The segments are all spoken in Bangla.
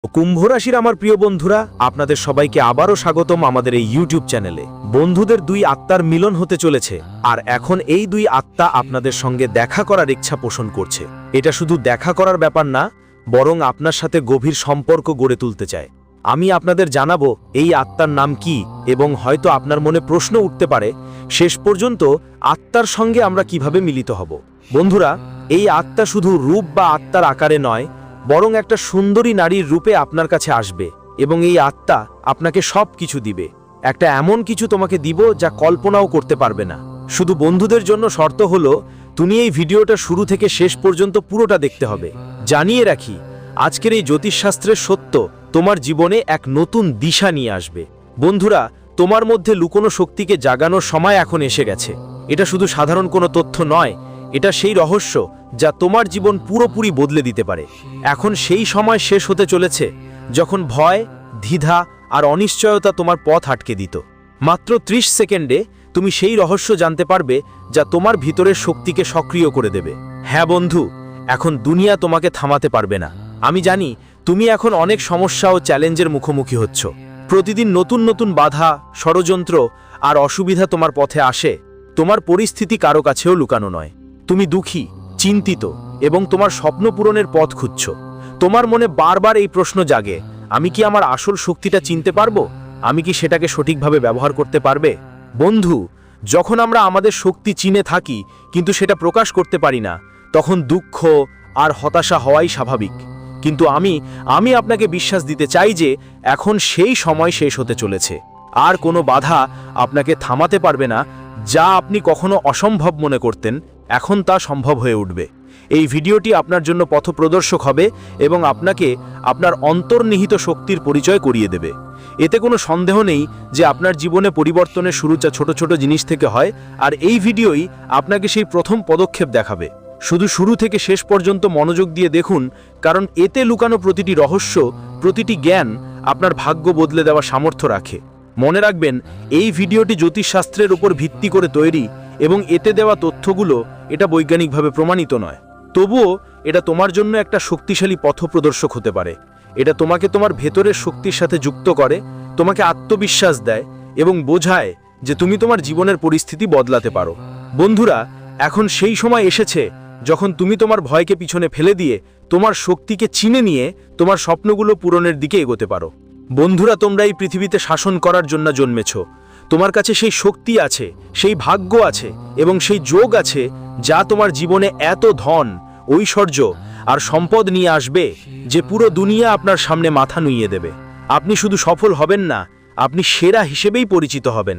কুম্ভ রাশির আমার প্রিয় বন্ধুরা, আপনাদের সবাইকে আবারও স্বাগতম আমাদের এই ইউটিউব চ্যানেলে। বন্ধুদের দুই আত্মার মিলন হতে চলেছে, আর এখন এই দুই আত্মা আপনাদের সঙ্গে দেখা করার ইচ্ছা পোষণ করছে। এটা শুধু দেখা করার ব্যাপার না, বরং আপনার সাথে গভীর সম্পর্ক গড়ে তুলতে চায়। আমি আপনাদের জানাবো এই আত্মার নাম কি, এবং হয়তো আপনার মনে প্রশ্ন উঠতে পারে শেষ পর্যন্ত আত্মার সঙ্গে আমরা কিভাবে মিলিত হব। বন্ধুরা, এই আত্মা শুধু রূপ বা আত্মার আকারে নয়, বরং একটা সুন্দরী নারীর রূপে আপনার কাছে আসবে, এবং এই আত্মা আপনাকে সব কিছু দিবে। একটা এমন কিছু তোমাকে দিব যা কল্পনাও করতে পারবে না। শুধু বন্ধুদের জন্য শর্ত হলো, তুমি এই ভিডিওটা শুরু থেকে শেষ পর্যন্ত পুরোটা দেখতে হবে। জানিয়ে রাখি, আজকের এই জ্যোতিষশাস্ত্রের সত্য তোমার জীবনে এক নতুন দিশা নিয়ে আসবে। বন্ধুরা, তোমার মধ্যে লুকোনো শক্তিকে জাগানোর সময় এখন এসে গেছে। এটা শুধু সাধারণ কোনো তথ্য নয়, এটা সেই রহস্য যা তোমার জীবন পুরোপুরি বদলে দিতে পারে। এখন সেই সময় শেষ হতে চলেছে যখন ভয়, দ্বিধা আর অনিশ্চয়তা তোমার পথ আটকে দিত। মাত্র 30 সেকেন্ডে তুমি সেই রহস্য জানতে পারবে যা তোমার ভিতরের শক্তিকে সক্রিয় করে দেবে। হ্যাঁ বন্ধু, এখন দুনিয়া তোমাকে থামাতে পারবে না। আমি জানি তুমি এখন অনেক সমস্যা ও চ্যালেঞ্জের মুখোমুখি হচ্ছ। প্রতিদিন নতুন নতুন বাধা, ষড়যন্ত্র আর অসুবিধা তোমার পথে আসে। তোমার পরিস্থিতি কারো কাছেও লুকানো নয়। তুমি দুঃখী, চিন্তিত এবং তোমার স্বপ্ন পূরণের পথ খুঁজছ। তোমার মনে বারবার এই প্রশ্ন জাগে, আমি কি আমার আসল শক্তিটা চিনতে পারবো? আমি কি সেটাকে সঠিকভাবে ব্যবহার করতে পারবে? বন্ধু, যখন আমরা আমাদের শক্তি চিনে থাকি কিন্তু সেটা প্রকাশ করতে পারি না, তখন দুঃখ আর হতাশা হওয়াই স্বাভাবিক। কিন্তু আমি আপনাকে বিশ্বাস দিতে চাই যে এখন সেই সময় শেষ হতে চলেছে। আর কোনো বাধা আপনাকে থামাতে পারবে না। যা আপনি কখনো অসম্ভব মনে করতেন, এখন তা সম্ভব হয়ে উঠবে। এই ভিডিওটি আপনার জন্য পথপ্রদর্শক হবে এবং আপনাকে আপনার অন্তর্নিহিত শক্তির পরিচয় করিয়ে দেবে। এতে কোনো সন্দেহ নেই যে আপনার জীবনে পরিবর্তনের শুরুটা ছোট ছোট জিনিস থেকে হয়, আর এই ভিডিওই আপনাকে সেই প্রথম পদক্ষেপ দেখাবে। শুধু শুরু থেকে শেষ পর্যন্ত মনোযোগ দিয়ে দেখুন, কারণ এতে লুকানো প্রতিটি রহস্য, প্রতিটি জ্ঞান আপনার ভাগ্য বদলে দেওয়ার সামর্থ্য রাখে। মনে রাখবেন, এই ভিডিওটি জ্যোতিষশাস্ত্রের উপর ভিত্তি করে তৈরি, এবং এতে দেওয়া তথ্যগুলো এটা বৈজ্ঞানিকভাবে প্রমাণিত নয়। তবুও এটা তোমার জন্য একটা শক্তিশালী পথপ্রদর্শক হতে পারে। এটা তোমাকে তোমার ভেতরের শক্তির সাথে যুক্ত করে, তোমাকে আত্মবিশ্বাস দেয় এবং বোঝায় যে তুমি তোমার জীবনের পরিস্থিতি বদলাতে পারো। বন্ধুরা, এখন সেই সময় এসেছে যখন তুমি তোমার ভয়কে পিছনে ফেলে দিয়ে তোমার শক্তিকে চিনে নিয়ে তোমার স্বপ্নগুলো পূরণের দিকে এগোতে পারো। বন্ধুরা, তোমরা এই পৃথিবীতে শাসন করার জন্য জন্মেছ। তোমার কাছে সেই শক্তি আছে, সেই ভাগ্য আছে এবং সেই যোগ আছে যা তোমার জীবনে এত ধন, ঐশ্বর্য আর সম্পদ নিয়ে আসবে যে পুরো দুনিয়া আপনার সামনে মাথা নুইয়ে দেবে। আপনি শুধু সফল হবেন না, আপনি সেরা হিসেবেই পরিচিত হবেন।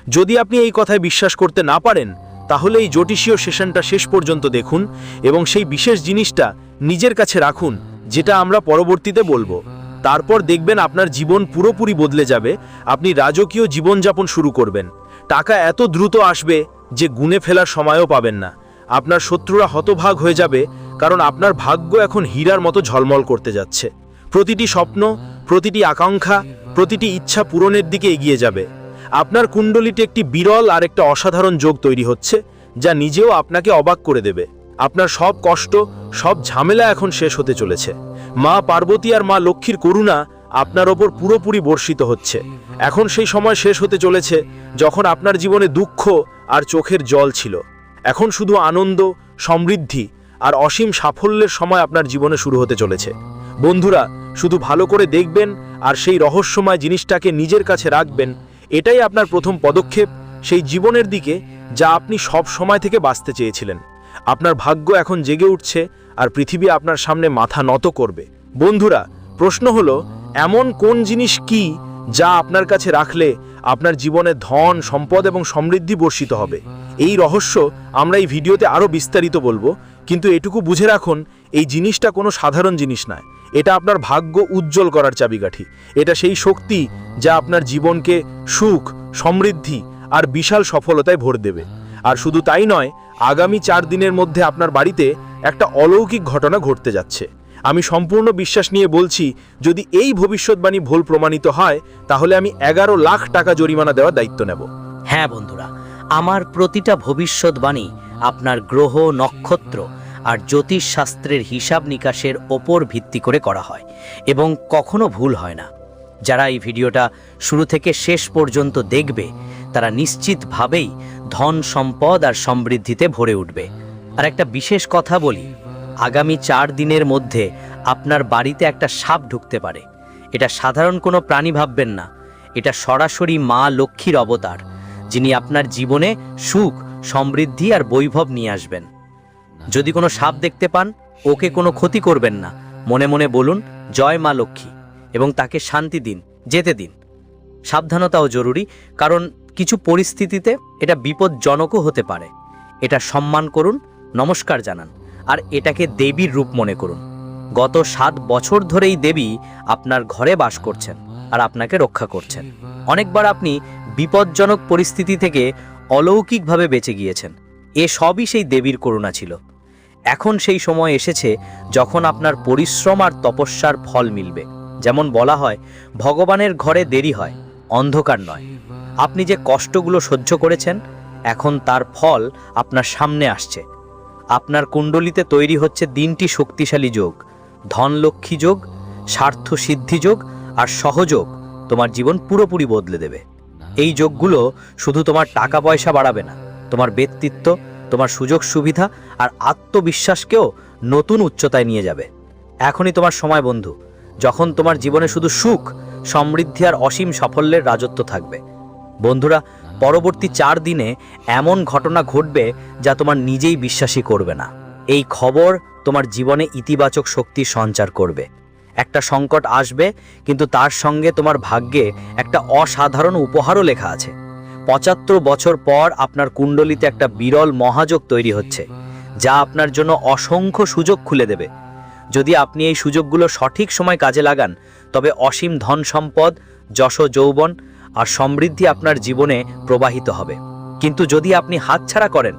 যদি আপনি এই কথায় বিশ্বাস করতে না পারেন, তাহলে এই জ্যোতিষীয় সেশনটা শেষ পর্যন্ত দেখুন এবং সেই বিশেষ জিনিসটা নিজের কাছে রাখুন যেটা আমরা পরবর্তীতে বলবো। তারপর দেখবেন আপনার জীবন পুরোপুরি বদলে যাবে। আপনি রাজকীয় জীবনযাপন শুরু করবেন। টাকা এত দ্রুত আসবে যে গুনে ফেলার সময়ও পাবেন না। আপনার শত্রুরা হতভাগ হয়ে যাবে, কারণ আপনার ভাগ্য এখন হীরার মতো ঝলমল করতে যাচ্ছে। প্রতিটি স্বপ্ন, প্রতিটি আকাঙ্ক্ষা, প্রতিটি ইচ্ছা পূরণের দিকে এগিয়ে যাবে। আপনার কুণ্ডলিতে একটি বিরল আর একটা অসাধারণ যোগ তৈরি হচ্ছে, যা নিজেও আপনাকে অবাক করে দেবে। আপনার সব কষ্ট, সব ঝামেলা এখন শেষ হতে চলেছে। মা পার্বতী আর মা লক্ষ্মীর করুণা আপনার ওপর পুরোপুরি বর্ষিত হচ্ছে। এখন সেই সময় শেষ হতে চলেছে যখন আপনার জীবনে দুঃখ আর চোখের জল ছিল। এখন শুধু আনন্দ, সমৃদ্ধি আর অসীম সাফল্যের সময় আপনার জীবনে শুরু হতে চলেছে। বন্ধুরা, শুধু ভালো করে দেখবেন আর সেই রহস্যময় জিনিসটাকে নিজের কাছে রাখবেন। এটাই আপনার প্রথম পদক্ষেপ সেই জীবনের দিকে যা আপনি সব সময় থেকে বাঁচতে চেয়েছিলেন। আপনার ভাগ্য এখন জেগে উঠছে আর পৃথিবী আপনার সামনে মাথা নত করবে। বন্ধুরা, প্রশ্ন হলো, এমন কোন জিনিস কি যা আপনার কাছে রাখলে আপনার জীবনে ধন, সম্পদ এবং সমৃদ্ধি বর্ষিত হবে? এই রহস্য আমরা এই ভিডিওতে আরও বিস্তারিত বলবো, কিন্তু এটুকু বুঝে রাখুন, এই জিনিসটা কোনো সাধারণ জিনিস নয়। এটা আপনার ভাগ্য উজ্জ্বল করার চাবিকাঠি। এটা সেই শক্তি যা আপনার জীবনকে সুখ, সমৃদ্ধি আর বিশাল সফলতায় ভরে দেবে। আর শুধু তাই নয়, আগামী 4 দিনের মধ্যে আপনার বাড়িতে একটা অলৌকিক ঘটনা ঘটতে যাচ্ছে। আমি সম্পূর্ণ বিশ্বাস নিয়ে বলছি, যদি এই ভবিষ্যৎবাণী ভুল প্রমাণিত হয়, তাহলে আমি 11 লাখ টাকা জরিমানা দেওয়ার দায়িত্ব নেব। হ্যাঁ বন্ধুরা, আমার প্রতিটা ভবিষ্যৎবাণী আপনার গ্রহ, নক্ষত্র আর জ্যোতিষ শাস্ত্রের হিসাব নিকাশের ওপর ভিত্তি করে করা হয় এবং কখনো ভুল হয় না। যারা এই ভিডিওটা শুরু থেকে শেষ পর্যন্ত দেখবে তারা নিশ্চিতভাবেই ধন সম্পদ আর সমৃদ্ধিতে ভরে উঠবে। আর একটা বিশেষ কথা বলি, আগামী 4 দিনের মধ্যে আপনার বাড়িতে একটা সাপ ঢুকতে পারে। এটা সাধারণ কোনো প্রাণী ভাববেন না, এটা সরাসরি মা লক্ষ্মীর অবতার, যিনি আপনার জীবনে সুখ, সমৃদ্ধি আর বৈভব নিয়ে আসবেন। যদি কোনো সাপ দেখতে পান, ওকে কোনো ক্ষতি করবেন না, মনে মনে বলুন জয় মা লক্ষ্মী এবং তাকে শান্তি দিন, যেতে দিন। সাবধানতাও জরুরি, কারণ কিছু পরিস্থিতিতে এটা বিপজ্জনকও হতে পারে। এটা সম্মান করুন, নমস্কার জানান আর এটাকে দেবীর রূপ মনে করুন। গত 7 বছর ধরেই দেবী আপনার ঘরে বাস করছেন আর আপনাকে রক্ষা করছেন। অনেকবার আপনি বিপজ্জনক পরিস্থিতি থেকে অলৌকিকভাবে বেঁচে গিয়েছেন। এ সবই সেই দেবীর করুণা ছিল। এখন সেই সময় এসেছে যখন আপনার পরিশ্রম আর তপস্যার ফল মিলবে। যেমন বলা হয়, ভগবানের ঘরে দেরি হয়, অন্ধকার নয়। আপনি যে কষ্টগুলো সহ্য করেছেন, এখন তার ফল আপনার সামনে আসছে। আপনার কুণ্ডলিতে তৈরি হচ্ছে 3টি শক্তিশালী যোগ: ধনলক্ষ্মী যোগ, স্বার্থ সিদ্ধি যোগ আর সহযোগ। তোমার জীবন পুরোপুরি বদলে দেবে। এই যোগগুলো শুধু তোমার টাকা পয়সা বাড়াবে না, তোমার ব্যক্তিত্ব, তোমার সুযোগ সুবিধা আর আত্মবিশ্বাসকেও নতুন উচ্চতায় নিয়ে যাবে। এখনই তোমার সময় বন্ধু, যখন তোমার জীবনে শুধু সুখ, সমৃদ্ধি আর অসীম সাফল্যের রাজত্ব থাকবে। বন্ধুরা, পরবর্তী 4 দিনে এমন ঘটনা ঘটবে যা তোমার নিজেই বিশ্বাসই করবে না। এই খবর তোমার জীবনে ইতিবাচক শক্তির সঞ্চার করবে। একটা সংকট আসবে, কিন্তু তার সঙ্গে তোমার ভাগ্যে একটা অসাধারণ উপহারও লেখা আছে। 75 বছর পর আপনার কুণ্ডলিতে একটা বিরল মহাযোগ তৈরি হচ্ছে, যা আপনার জন্য অসংখ্য সুযোগ খুলে দেবে। যদি আপনি এই সুযোগগুলো সঠিক সময় কাজে লাগান, তবে অসীম ধন সম্পদ, যশ যৌবন আর সমৃদ্ধি আপনার জীবনে প্রবাহিত হবে। কিন্তু যদি আপনি হাতছাড়া করেন,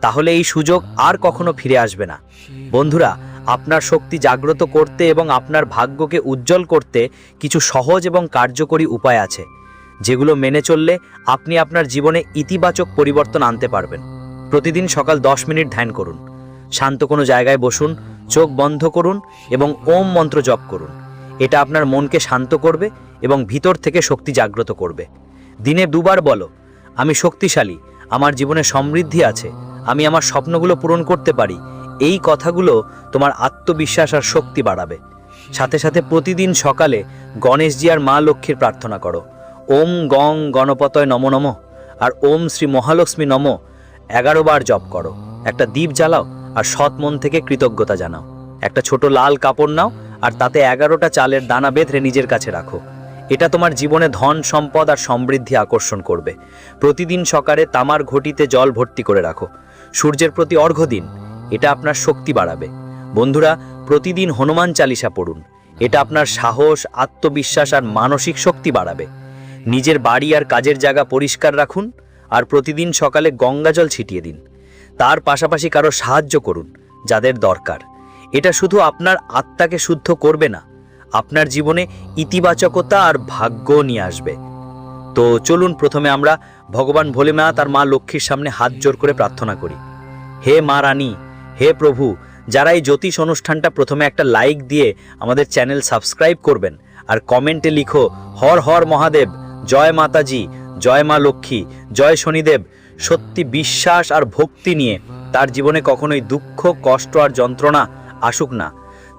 তাহলে এই সুযোগ আর কখনো ফিরে আসবে না। বন্ধুরা, আপনার শক্তি জাগ্রত করতে এবং আপনার ভাগ্যকে উজ্জ্বল করতে কিছু সহজ এবং কার্যকরী উপায় আছে, যেগুলো মেনে চললে আপনি আপনার জীবনে ইতিবাচক পরিবর্তন আনতে পারবেন। প্রতিদিন সকাল 10 মিনিট ধ্যান করুন, শান্ত কোনো জায়গায় বসুন, চোখ বন্ধ করুন এবং ওম মন্ত্র জপ করুন। এটা আপনার মনকে শান্ত করবে এবং ভিতর থেকে শক্তি জাগ্রত করবে। দিনে 2 বার বলো, আমি শক্তিশালী, আমার জীবনে সমৃদ্ধি আছে, আমি আমার স্বপ্নগুলো পূরণ করতে পারি। এই কথাগুলো তোমার আত্মবিশ্বাস আর শক্তি বাড়াবে। সাথে সাথে প্রতিদিন সকালে গণেশজি আর মা লক্ষ্মীর প্রার্থনা করো। ওম গং গণপতয় নমো নমঃ আর ওম শ্রী মহালক্ষ্মী নমঃ 11 বার জপ করো। একটা দীপ জ্বালাও আর সৎ মন থেকে কৃতজ্ঞতা জানাও। একটা ছোট লাল কাপড় নাও আর তাতে 11টা চালের দানা বেঁধে নিজের কাছে রাখো। এটা তোমার জীবনে ধন সম্পদ আর সমৃদ্ধি আকর্ষণ করবে। প্রতিদিন সকালে তামার ঘটিতে জল ভর্তি করে রাখো। সূর্যের প্রতি অর্ঘ্য দিন, এটা আপনার শক্তি বাড়াবে। বন্ধুরা, প্রতিদিন হনুমান চালিসা পড়ুন, এটা আপনার সাহস, আত্মবিশ্বাস আর মানসিক শক্তি বাড়াবে। নিজের বাড়ি আর কাজের জায়গা পরিষ্কার রাখুন আর প্রতিদিন সকালে গঙ্গাজল ছিটিয়ে দিন। তার পাশাপাশি কারো সাহায্য করুন যাদের দরকার। এটা শুধু আপনার আত্মাকে শুদ্ধ করবে না, আপনার জীবনে ইতিবাচকতা আর ভাগ্য নিয়ে আসবে। তো চলুন প্রথমে আমরা ভগবান ভোলেনাথ আর মা লক্ষ্মীর সামনে হাত জোর করে প্রার্থনা করি। হে মা রানী, হে প্রভু, যারা এই জ্যোতিষ অনুষ্ঠানটা প্রথমে একটা লাইক দিয়ে আমাদের চ্যানেল সাবস্ক্রাইব করবেন আর কমেন্টে লিখো হর হর মহাদেব, জয় মাতাজি, জয় মা লক্ষ্মী, জয় শনিদেব, সত্যি বিশ্বাস আর ভক্তি নিয়ে তার জীবনে কখনোই দুঃখ, কষ্ট আর যন্ত্রণা আসুক না।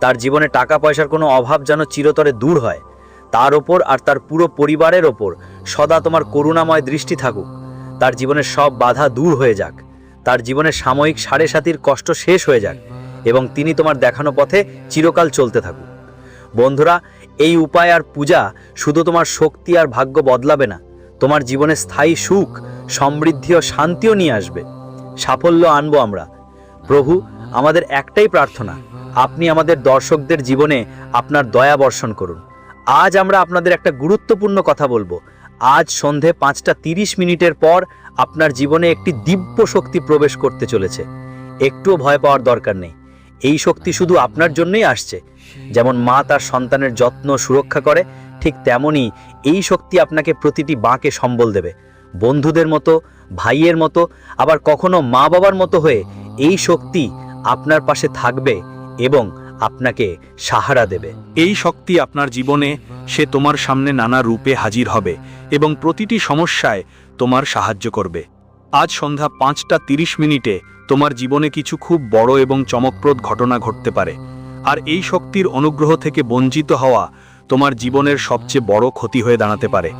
তার জীবনে টাকা পয়সার কোনো অভাব যেন চিরতরে দূর হয়। তার ওপর আর তার পুরো পরিবারের ওপর সদা তোমার করুণাময় দৃষ্টি থাকুক। তার জীবনের সব বাধা দূর হয়ে যাক, তার জীবনের সাময়িক 7.5 কষ্ট শেষ হয়ে যাক এবং তিনি তোমার দেখানো পথে চিরকাল চলতে থাকুক। বন্ধুরা, এই উপায় আর পূজা শুধু তোমার শক্তি আর ভাগ্য বদলাবে না, তোমার জীবনে স্থায়ী সুখ, সমৃদ্ধি ও শান্তিও নিয়ে আসবে। সাফল্য আনবো আমরা। প্রভু, আমাদের একটাই প্রার্থনা, আপনি আমাদের দর্শকদের জীবনে আপনার দয়া বর্ষণ করুন। আজ আমরা আপনাদের একটা গুরুত্বপূর্ণ কথা বলবো। আজ সন্ধে 5:30 পর আপনার জীবনে একটি দিব্য শক্তি প্রবেশ করতে চলেছে। একটুও ভয় পাওয়ার দরকার নেই। এই শক্তি শুধু আপনার জন্যই আসছে। যেমন মা তার সন্তানের যত্ন সুরক্ষা করে, ঠিক তেমনই এই শক্তি আপনাকে প্রতিটি বাঁকে সম্বল দেবে। বন্ধুদের মতো, ভাইয়ের মতো, আবার কখনো মা বাবার মতো হয়ে এই শক্তি আপনার পাশে থাকবে এবং আপনাকে সাহারা দেবে। এই শক্তি আপনার জীবনে সে তোমার সামনে নানা রূপে হাজির হবে এবং প্রতিটি সমস্যায় তোমার সাহায্য করবে। আজ সন্ধ্যা 5:30 তোমার জীবনে কিছু খুব বড় এবং চমকপ্রদ ঘটনা ঘটতে পারে, আর এই শক্তির অনুগ্রহ থেকে বঞ্চিত হওয়া তোমার জীবনের সবচেয়ে বড় ক্ষতি হয়ে দাঁড়াতে পারে।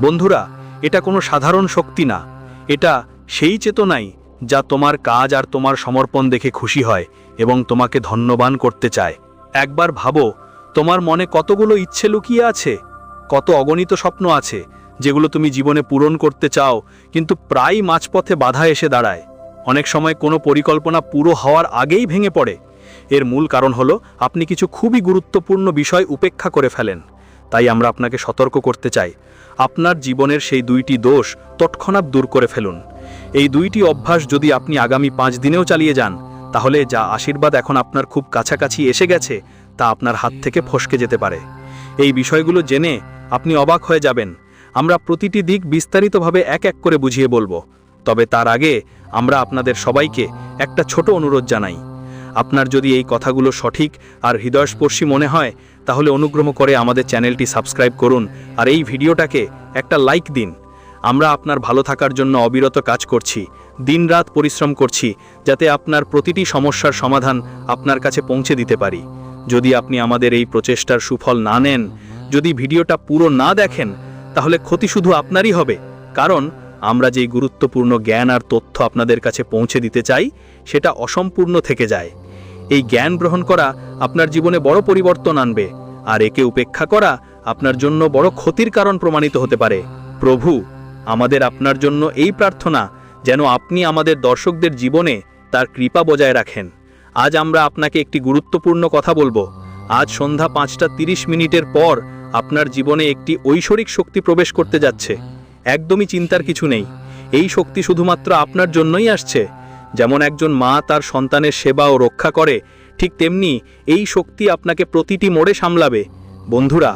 বন্ধুরা, এটা কোনো সাধারণ শক্তি না, এটা সেই চেতনাই যা তোমার কাজ আর তোমার সমর্পণ দেখে খুশি হয় এবং তোমাকে ধন্যবান করতে চায়। একবার ভাবো, তোমার মনে কতগুলো ইচ্ছে লুকিয়ে আছে, কত অগণিত স্বপ্ন আছে যেগুলো তুমি জীবনে পূরণ করতে চাও, কিন্তু প্রায় মাঝপথে বাধা এসে দাঁড়ায়। অনেক সময় কোনো পরিকল্পনা পুরো হওয়ার আগেই ভেঙে পড়ে। এর মূল কারণ হলো আপনি কিছু খুবই গুরুত্বপূর্ণ বিষয় উপেক্ষা করে ফেলেন। তাই আমরা আপনাকে সতর্ক করতে চাই, আপনার জীবনের সেই 2টি দোষ তৎক্ষণাৎ দূর করে ফেলুন। এই 2টি অভ্যাস যদি আপনি আগামী 5 দিনেও চালিয়ে যান, তাহলে যা আশীর্বাদ এখন আপনার খুব কাছাকাছি এসে গেছে তা আপনার হাত থেকে ফসকে যেতে পারে। এই বিষয়গুলো জেনে আপনি অবাক হয়ে যাবেন। আমরা প্রতিটি দিক বিস্তারিতভাবে এক এক করে বুঝিয়ে বলবো, তবে তার আগে আমরা আপনাদের সবাইকে একটা ছোট অনুরোধ জানাই। আপনার যদি এই কথাগুলো সঠিক আর হৃদয়স্পর্শী মনে হয়, তাহলে অনুগ্রহ করে আমাদের চ্যানেলটি সাবস্ক্রাইব করুন আর এই ভিডিওটাকে একটা লাইক দিন। আমরা আপনার ভালো থাকার জন্য অবিরত কাজ করছি, দিনরাত পরিশ্রম করছি, যাতে আপনার প্রতিটি সমস্যার সমাধান আপনার কাছে পৌঁছে দিতে পারি। যদি আপনি আমাদের এই প্রচেষ্টার সুফল না নেন, যদি ভিডিওটা পুরো না দেখেন, তাহলে ক্ষতি শুধু আপনারই হবে, কারণ আমরা যেই গুরুত্বপূর্ণ জ্ঞান আর তথ্য আপনাদের কাছে পৌঁছে দিতে চাই সেটা অসম্পূর্ণ থেকে যায়। এই জ্ঞান গ্রহণ করা আপনার জীবনে বড় পরিবর্তন আনবে, আর একে উপেক্ষা করা আপনার জন্য বড় ক্ষতির কারণ প্রমাণিত হতে পারে। প্রভু, আমাদের আপনার জন্য এই প্রার্থনা যেন আপনি আমাদের দর্শকদের জীবনে তার কৃপা বজায় রাখেন। আজ আমরা আপনাকে একটি গুরুত্বপূর্ণ কথা বলবো। আজ সন্ধ্যা 5:30 পর আপনার জীবনে একটি ঐশ্বরিক শক্তি প্রবেশ করতে যাচ্ছে। একদমই চিন্তার কিছু নেই, এই শক্তি শুধুমাত্র আপনার জন্যই আসছে। যেমন একজন মা তার সন্তানের সেবা ও রক্ষা করে, ঠিক তেমনি এই শক্তি আপনাকে প্রতিটি মোড়ে সামলাবে। বন্ধুরা,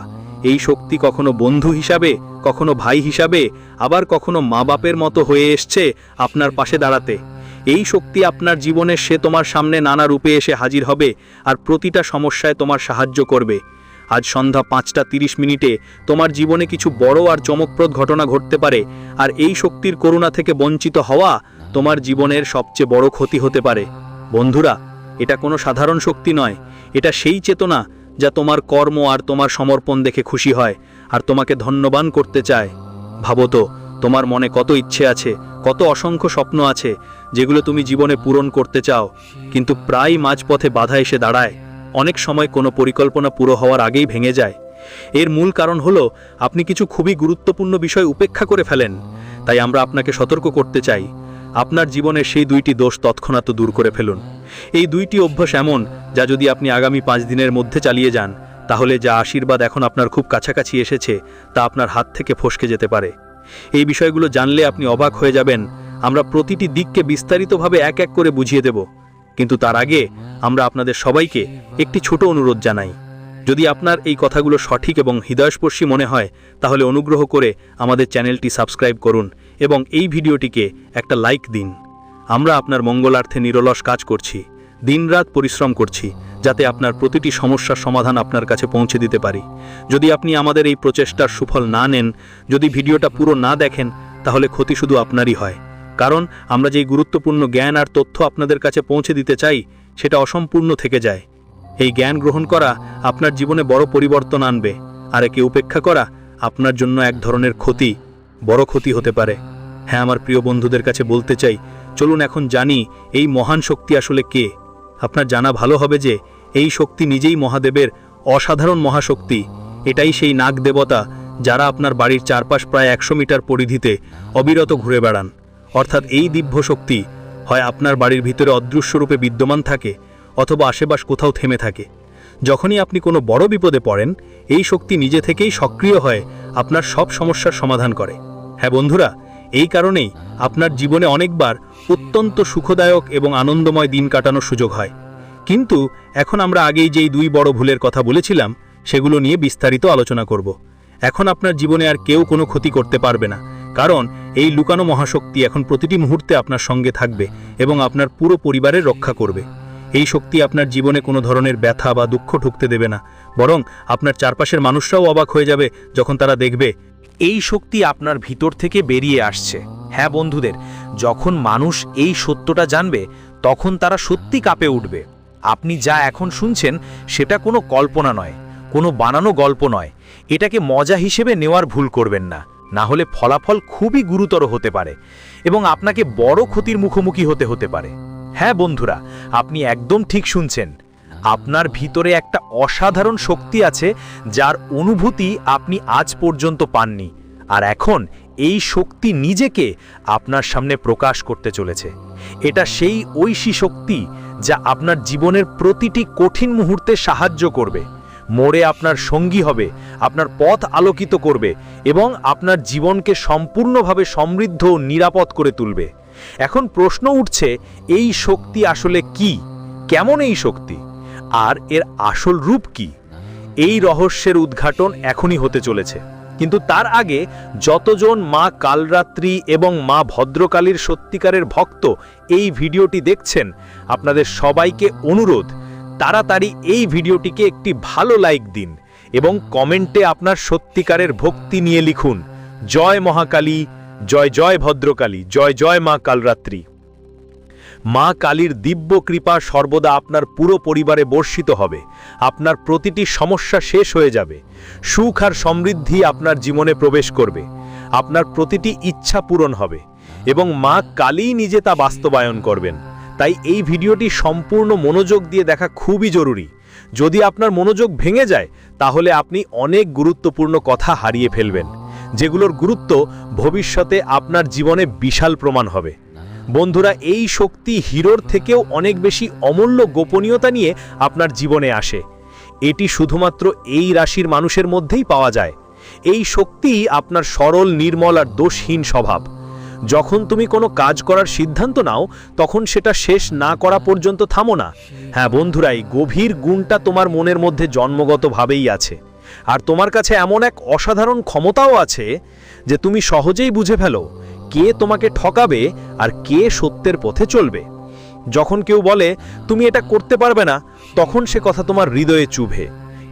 এই শক্তি কখনো বন্ধু হিসাবে, কখনো ভাই হিসাবে, আবার কখনো মা বাপের মতো হয়ে এসছে আপনার পাশে দাঁড়াতে। এই শক্তি আপনার জীবনে সে তোমার সামনে নানা রূপে এসে হাজির হবে আর প্রতিটা সমস্যায় তোমার সাহায্য করবে। আজ সন্ধ্যা 5:30 তোমার জীবনে কিছু বড় আর চমকপ্রদ ঘটনা ঘটতে পারে, আর এই শক্তির করুণা থেকে বঞ্চিত হওয়া তোমার জীবনের সবচেয়ে বড় ক্ষতি হতে পারে। বন্ধুরা, এটা কোনো সাধারণ শক্তি নয়, এটা সেই চেতনা যা তোমার কর্ম আর তোমার সমর্পণ দেখে খুশি হয় আর তোমাকে ধন্যবান করতে চায়। ভাবো তো, তোমার মনে কত ইচ্ছে আছে, কত অসংখ্য স্বপ্ন আছে যেগুলো তুমি জীবনে পূরণ করতে চাও, কিন্তু প্রায় মাঝপথে বাধা এসে দাঁড়ায়। অনেক সময় কোনো পরিকল্পনা পুরো হওয়ার আগেই ভেঙে যায়। এর মূল কারণ হলো আপনি কিছু খুবই গুরুত্বপূর্ণ বিষয় উপেক্ষা করে ফেলেন। তাই আমরা আপনাকে সতর্ক করতে চাই, আপনার জীবনের সেই 2টি দোষ তৎক্ষণাৎ দূর করে ফেলুন। এই 2টি অভ্যাস এমন যা যদি আপনি আগামী 5 দিনের মধ্যে চালিয়ে যান, তাহলে যা আশীর্বাদ এখন আপনার খুব কাছাকাছি এসেছে তা আপনার হাত থেকে ফসকে যেতে পারে। এই বিষয়গুলো জানলে আপনি অবাক হয়ে যাবেন। আমরা প্রতিটি দিককে বিস্তারিতভাবে এক এক করে বুঝিয়ে দেব, কিন্তু তার আগে আমরা আপনাদের সবাইকে একটি ছোট অনুরোধ জানাই। যদি আপনার এই কথাগুলো সঠিক এবং হৃদয়স্পর্শী মনে হয়, তাহলে অনুগ্রহ করে আমাদের চ্যানেলটি সাবস্ক্রাইব করুন এবং এই ভিডিওটিকে একটা লাইক দিন। আমরা আপনার মঙ্গলার্থে নিরলস কাজ করছি, দিনরাত পরিশ্রম করছি, যাতে আপনার প্রতিটি সমস্যার সমাধান আপনার কাছে পৌঁছে দিতে পারি। যদি আপনি আমাদের এই প্রচেষ্টার সুফল না নেন, যদি ভিডিওটা পুরো না দেখেন, তাহলে ক্ষতি শুধু আপনারই হয়, কারণ আমরা যেই গুরুত্বপূর্ণ জ্ঞান আর তথ্য আপনাদের কাছে পৌঁছে দিতে চাই সেটা অসম্পূর্ণ থেকে যায়। এই জ্ঞান গ্রহণ করা আপনার জীবনে বড় পরিবর্তন আনবে, আর একে উপেক্ষা করা আপনার জন্য এক ধরনের ক্ষতি, বড় ক্ষতি হতে পারে। হ্যাঁ, আমার প্রিয় বন্ধুদের কাছে বলতে চাই, চলুন এখন জানি এই মহান শক্তি আসলে কে। আপনার জানা ভালো হবে যে এই শক্তি নিজেই মহাদেবের অসাধারণ মহাশক্তি। এটাই সেই নাগ দেবতা যারা আপনার বাড়ির চারপাশ প্রায় 100 মিটার পরিধিতে অবিরত ঘুরে বেড়ান। অর্থাৎ এই দিব্য শক্তি হয় আপনার বাড়ির ভিতরে অদৃশ্য রূপে বিদ্যমান থাকে, অথবা আশেপাশ কোথাও থেমে থাকে। যখনই আপনি কোনো বড় বিপদে পড়েন, এই শক্তি নিজে থেকেই সক্রিয় হয়ে আপনার সব সমস্যার সমাধান করে। হ্যাঁ বন্ধুরা, এই কারণেই আপনার জীবনে অনেকবার অত্যন্ত সুখদায়ক এবং আনন্দময় দিন কাটানোর সুযোগ হয়। কিন্তু এখন আমরা আগেই যেই 2 বড় ভুলের কথা বলেছিলাম সেগুলো নিয়ে বিস্তারিত আলোচনা করব। এখন আপনার জীবনে আর কেউ কোনো ক্ষতি করতে পারবে না, কারণ এই লুকানো মহাশক্তি এখন প্রতিটি মুহূর্তে আপনার সঙ্গে থাকবে এবং আপনার পুরো পরিবারের রক্ষা করবে। এই শক্তি আপনার জীবনে কোনো ধরনের ব্যথা বা দুঃখ ঢুকতে দেবে না, বরং আপনার চারপাশের মানুষরাও অবাক হয়ে যাবে যখন তারা দেখবে এই শক্তি আপনার ভিতর থেকে বেরিয়ে আসছে। হ্যাঁ বন্ধুদের, যখন মানুষ এই সত্যটা জানবে তখন তারা সত্যি কাঁপে উঠবে। আপনি যা এখন শুনছেন সেটা কোনো কল্পনা নয়, কোনো বানানো গল্প নয়। এটাকে মজা হিসেবে নেওয়ার ভুল করবেন না, না হলে ফলাফল খুবই গুরুতর হতে পারে এবং আপনাকে বড় ক্ষতির মুখোমুখি হতে পারে। হ্যাঁ বন্ধুরা, আপনি একদম ঠিক শুনছেন। আপনার ভিতরে একটা অসাধারণ শক্তি আছে যার অনুভূতি আপনি আজ পর্যন্ত পাননি, আর এখন এই শক্তি নিজেকে আপনার সামনে প্রকাশ করতে চলেছে। এটা সেই ঐশী শক্তি যা আপনার জীবনের প্রতিটি কঠিন মুহূর্তে সাহায্য করবে, মোড়ে আপনার সঙ্গী হবে, আপনার পথ আলোকিত করবে এবং আপনার জীবনকে সম্পূর্ণভাবে সমৃদ্ধ ও নিরাপদ করে তুলবে। এখন প্রশ্ন উঠছে, এই শক্তি আসলে কি? কেমন এই শক্তি? আর এর আসল রূপ কি? এই রহস্যের উদ্ঘাটন এখনই হতে চলেছে। কিন্তু তার আগে যতজন মা কালরাত্রি এবং মা ভদ্রকালীর সত্যিকারের ভক্ত এই ভিডিওটি দেখছেন, আপনাদের সবাইকে অনুরোধ, তাড়াতাড়ি এই ভিডিওটিকে একটি ভালো লাইক দিন এবং কমেন্টে আপনার সত্যিকারের ভক্তি নিয়ে লিখুন, জয় মহাকালী, জয় জয় ভদ্রকালী, জয় জয় মা কালরাত্রি। মা কালীর দিব্য কৃপা সর্বদা আপনার পুরো পরিবারে বর্ষিত হবে। আপনার প্রতিটি সমস্যা শেষ হয়ে যাবে, সুখ আর সমৃদ্ধি আপনার জীবনে প্রবেশ করবে, আপনার প্রতিটি ইচ্ছা পূরণ হবে এবং মা কালী নিজে তা বাস্তবায়ন করবেন। তাই এই ভিডিওটি সম্পূর্ণ মনোযোগ দিয়ে দেখা খুবই জরুরি। যদি আপনার মনোযোগ ভেঙে যায় তাহলে আপনি অনেক গুরুত্বপূর্ণ কথা হারিয়ে ফেলবেন, যেগুলোর গুরুত্ব ভবিষ্যতে আপনার জীবনে বিশাল প্রমাণ হবে। বন্ধুরা, এই শক্তি হিরোর থেকেও অনেক বেশি অমূল্য গোপনীয়তা নিয়ে আপনার জীবনে আসে। এটি শুধুমাত্র এই রাশির মানুষের মধ্যেই পাওয়া যায়। এই শক্তি আপনার সরল, নির্মল আর দোষহীন স্বভাব। যখন তুমি কোনো কাজ করার সিদ্ধান্ত নাও তখন সেটা শেষ না করা পর্যন্ত থামো না। হ্যাঁ বন্ধুরা, এই গভীর গুণটা তোমার মনের মধ্যে জন্মগতভাবেই আছে। আর তোমার কাছে এমন এক অসাধারণ ক্ষমতাও আছে যে তুমি সহজেই বুঝে ফেলো কে তোমাকে ঠকাবে আর কে সত্যের পথে চলবে। যখন কেউ বলে তুমি এটা করতে পারবে না, তখন সে কথা তোমার হৃদয়ে চুভে,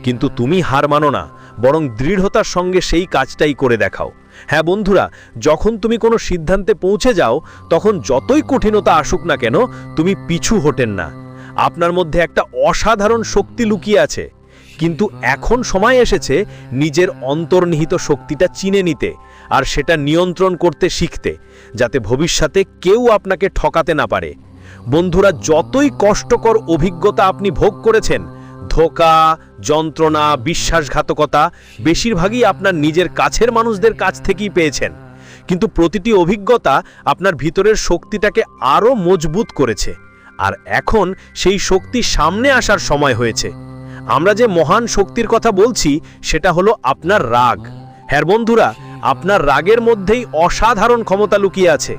কিন্তু তুমি হার মানো না, বরং দৃঢ়তার সঙ্গে সেই কাজটাই করে দেখাও। হ্যাঁ বন্ধুরা, যখন তুমি কোনো সিদ্ধান্তে পৌঁছে যাও তখন যতই কঠিনতা আসুক না কেন তুমি পিছু হটেন না। আপনার মধ্যে একটা অসাধারণ শক্তি লুকিয়ে আছে, কিন্তু এখন সময় এসেছে নিজের অন্তর্নিহিত শক্তিটা চিনে নিতে আর সেটা নিয়ন্ত্রণ করতে শিখতে, যাতে ভবিষ্যতে কেউ আপনাকে ঠকাতে না পারে। বন্ধুরা, যতই কষ্টকর অভিজ্ঞতা আপনি ভোগ করেছেন, ধোঁকা, যন্ত্রণা, বিশ্বাসঘাতকতা, বেশিরভাগই আপনার নিজের কাছের মানুষদের কাছ থেকেই পেয়েছেন, কিন্তু প্রতিটি অভিজ্ঞতা আপনার ভিতরের শক্তিটাকে আরও মজবুত করেছে। আর এখন সেই শক্তি সামনে আসার সময় হয়েছে। আমরা যে মহান শক্তির কথা বলছি সেটা হলো আপনার রাগ। হ্যাঁ বন্ধুরা, আপনার রাগের মধ্যেই অসাধারণ ক্ষমতা লুকিয়ে আছে।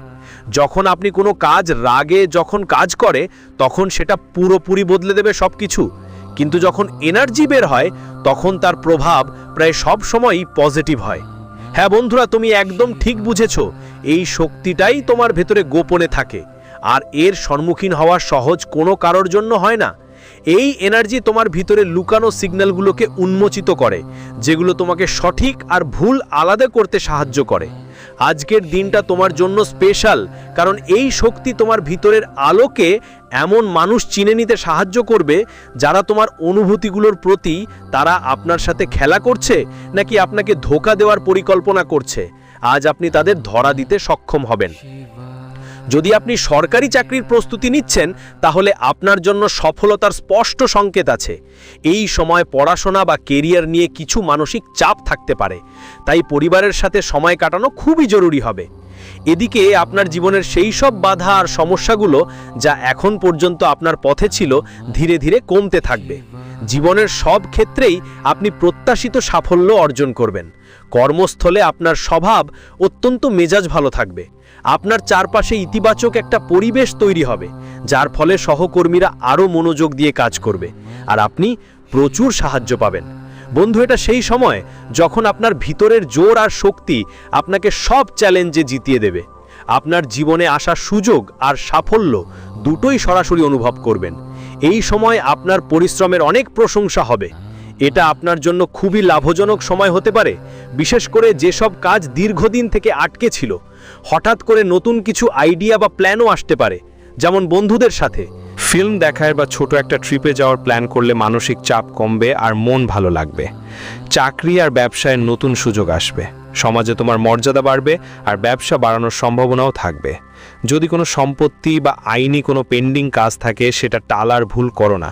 যখন আপনি কোনো কাজ রাগে যখন কাজ করে তখন সেটা পুরোপুরি বদলে দেবে সবকিছু, কিন্তু যখন এনার্জি বের হয় তখন তার প্রভাব প্রায় সব সময়ই পজিটিভ হয়। হ্যাঁ বন্ধুরা, তুমি একদম ঠিক বুঝেছো। এই শক্তিটাই তোমার ভেতরে গোপনে থাকে আর এর সম্মুখীন হওয়া সহজ কোনো কারোর জন্য হয় না। এই এনার্জি তোমার ভিতরে লুকানো সিগন্যালগুলোকে উন্মোচিত করে, যেগুলো তোমাকে সঠিক আর ভুল আলাদা করতে সাহায্য করে। আজকের দিনটা তোমার জন্য স্পেশাল, কারণ এই শক্তি তোমার ভিতরের আলোকে এমন মানুষ চিনে নিতে সাহায্য করবে যারা তোমার অনুভূতিগুলোর প্রতি তারা আপনার সাথে খেলা করছে নাকি আপনাকে ধোঁকা দেওয়ার পরিকল্পনা করছে। আজ আপনি তাদের ধরা দিতে সক্ষম হবেন। যদি আপনি সরকারি চাকরির প্রস্তুতি নিচ্ছেন তাহলে আপনার জন্য সফলতার স্পষ্ট সংকেত আছে। এই সময় পড়াশোনা বা কেরিয়ার নিয়ে কিছু মানসিক চাপ থাকতে পারে, তাই পরিবারের সাথে সময় কাটানো খুবই জরুরি হবে। এদিকে আপনার জীবনের সেই সব বাধা আর সমস্যাগুলো যা এখন পর্যন্ত আপনার পথে ছিল ধীরে ধীরে কমতে থাকবে। জীবনের সব ক্ষেত্রেই আপনি প্রত্যাশিত সাফল্য অর্জন করবেন। কর্মস্থলে আপনার স্বভাব অত্যন্ত মেজাজ ভালো থাকবে। আপনার চারপাশে ইতিবাচক একটা পরিবেশ তৈরি হবে, যার ফলে সহকর্মীরা আরও মনোযোগ দিয়ে কাজ করবে আর আপনি প্রচুর সাহায্য পাবেন। বন্ধু, এটা সেই সময় যখন আপনার ভিতরের জোর আর শক্তি আপনাকে সব চ্যালেঞ্জে জিতিয়ে দেবে। আপনার জীবনে আসা সুযোগ আর সাফল্য দুটোই সরাসরি অনুভব করবেন। এই সময় আপনার পরিশ্রমের অনেক প্রশংসা হবে। এটা আপনার জন্য খুবই লাভজনক সময় হতে পারে, বিশেষ করে যেসব কাজ দীর্ঘদিন থেকে আটকে ছিল। হঠাৎ করে নতুন কিছু আইডিয়া বা প্ল্যানও আসতে পারে, যেমন বন্ধুদের সাথে ফিল্ম দেখার বা ছোট একটা ট্রিপে যাওয়ার প্ল্যান করলে মানসিক চাপ কমবে আর মন ভালো লাগবে। চাকরি আর ব্যবসায় নতুন সুযোগ আসবে, সমাজে তোমার মর্যাদা বাড়বে আর ব্যবসা বাড়ানোর সম্ভাবনাও থাকবে। যদি কোনো সম্পত্তি বা আইনি কোনো পেন্ডিং কাজ থাকে সেটা টালার ভুল করো না।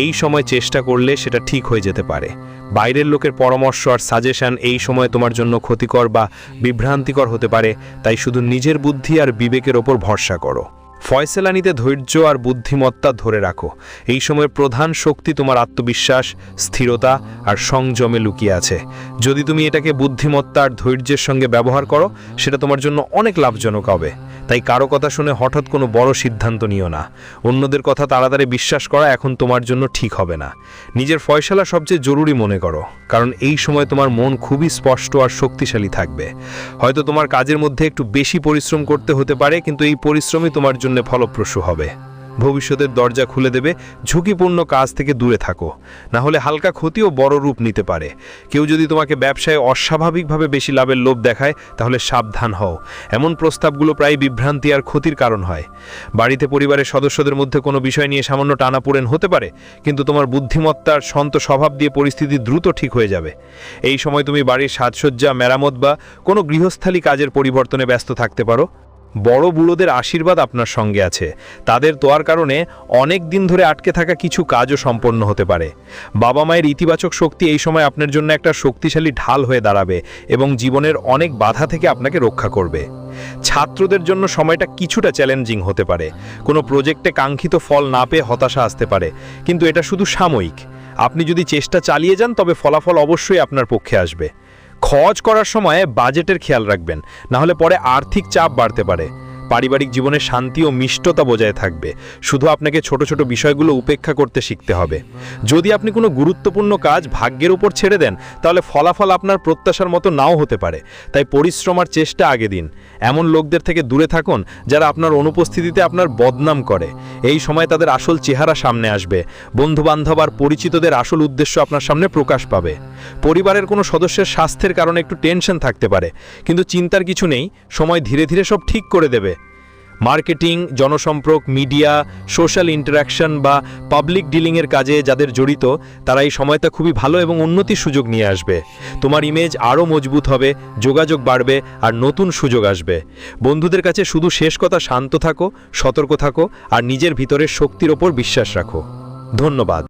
এই সময় চেষ্টা করলে সেটা ঠিক হয়ে যেতে পারে। বাইরের লোকের পরামর্শ আর সাজেশন এই সময় তোমার জন্য ক্ষতিকর বা বিভ্রান্তিকর হতে পারে, তাই শুধু নিজের বুদ্ধি আর বিবেকের ওপর ভরসা করো। ফয়সালা নিতে ধৈর্য আর বুদ্ধিমত্তা ধরে রাখো। এই সময়ের প্রধান শক্তি তোমার আত্মবিশ্বাস, স্থিরতা আর সংযমে লুকিয়ে আছে। যদি তুমি এটাকে বুদ্ধিমত্তা আর ধৈর্যের সঙ্গে ব্যবহার করো, সেটা তোমার জন্য অনেক লাভজনক হবে। তাই কারো কথা শুনে হঠাৎ কোনো বড় সিদ্ধান্ত নিও না। অন্যদের কথা তাড়াতাড়ি বিশ্বাস করা এখন তোমার জন্য ঠিক হবে না। নিজের ফয়সালা সবচেয়ে জরুরি মনে করো, কারণ এই সময় তোমার মন খুবই স্পষ্ট আর শক্তিশালী থাকবে। হয়তো তোমার কাজের মধ্যে একটু বেশি পরিশ্রম করতে হতে পারে, কিন্তু এই পরিশ্রমই তোমার জন্য ফলপ্রসূ হবে। ভবিষ্যতের দরজা খুলে দেবে। ঝুঁকিপূর্ণ কাজ থেকে দূরে থাকো, না হলে হালকা ক্ষতিও বড় রূপ নিতে পারে। কেউ যদি তোমাকে ব্যবসায় অস্বাভাবিকভাবে বেশি লাভের লোভ দেখায়, তাহলে সাবধান হও। এমন প্রস্তাবগুলো প্রায় বিভ্রান্তি আর ক্ষতির কারণ হয়। বাড়িতে পরিবারের সদস্যদের মধ্যে কোনো বিষয় নিয়ে সামান্য টানাপোড়েন হতে পারে, কিন্তু তোমার বুদ্ধিমত্তার শান্ত স্বভাব দিয়ে পরিস্থিতি দ্রুত ঠিক হয়ে যাবে। এই সময় তুমি বাড়ির সাজসজ্জা, মেরামত বা কোনো গৃহস্থালী কাজের পরিবর্তনে ব্যস্ত থাকতে পারো। বড় বুড়োদের আশীর্বাদ আপনার সঙ্গে আছে। তাদের দোয়ার কারণে অনেক দিন ধরে আটকে থাকা কিছু কাজও সম্পন্ন হতে পারে। বাবা মায়ের ইতিবাচক শক্তি এই সময় আপনার জন্য একটা শক্তিশালী ঢাল হয়ে দাঁড়াবে এবং জীবনের অনেক বাধা থেকে আপনাকে রক্ষা করবে। ছাত্রদের জন্য সময়টা কিছুটা চ্যালেঞ্জিং হতে পারে। কোনো প্রজেক্টে কাঙ্ক্ষিত ফল না পেয়ে হতাশা আসতে পারে, কিন্তু এটা শুধু সাময়িক। আপনি যদি চেষ্টা চালিয়ে যান, তবে ফলাফল অবশ্যই আপনার পক্ষে আসবে। খরচ করার সময় বাজেটের খেয়াল রাখবেন, না হলে পরে আর্থিক চাপ বাড়তে পারে। পারিবারিক জীবনে শান্তি ও মিষ্টতা বজায় থাকবে। শুধু আপনাকে ছোট ছোট বিষয়গুলো উপেক্ষা করতে শিখতে হবে। যদি আপনি কোনো গুরুত্বপূর্ণ কাজ ভাগ্যের উপর ছেড়ে দেন, তাহলে ফলাফল আপনার প্রত্যাশার মতো নাও হতে পারে। তাই পরিশ্রম আর চেষ্টা আগে দিন। এমন লোকদের থেকে দূরে থাকুন যারা আপনার অনুপস্থিতিতে আপনার বদনাম করে। এই সময় তাদের আসল চেহারা সামনে আসবে। বন্ধুবান্ধব আর পরিচিতদের আসল উদ্দেশ্য আপনার সামনে প্রকাশ পাবে। পরিবারের কোনো সদস্যের স্বাস্থ্যের কারণে একটু টেনশন থাকতে পারে, কিন্তু চিন্তার কিছু নেই, সময় ধীরে ধীরে সব ঠিক করে দেবে। মার্কেটিং, জনসম্পর্ক, মিডিয়া, সোশ্যাল ইন্টারাকশন বা পাবলিক ডিলিংয়ের কাজে যাদের জড়িত, তারা এই সময়টা খুবই ভালো এবং উন্নতির সুযোগ নিয়ে আসবে। তোমার ইমেজ আরও মজবুত হবে, যোগাযোগ বাড়বে আর নতুন সুযোগ আসবে। বন্ধুদের কাছে শুধু শেষ কথা, শান্ত থাকো, সতর্ক থাকো আর নিজের ভিতরের শক্তির ওপর বিশ্বাস রাখো। ধন্যবাদ।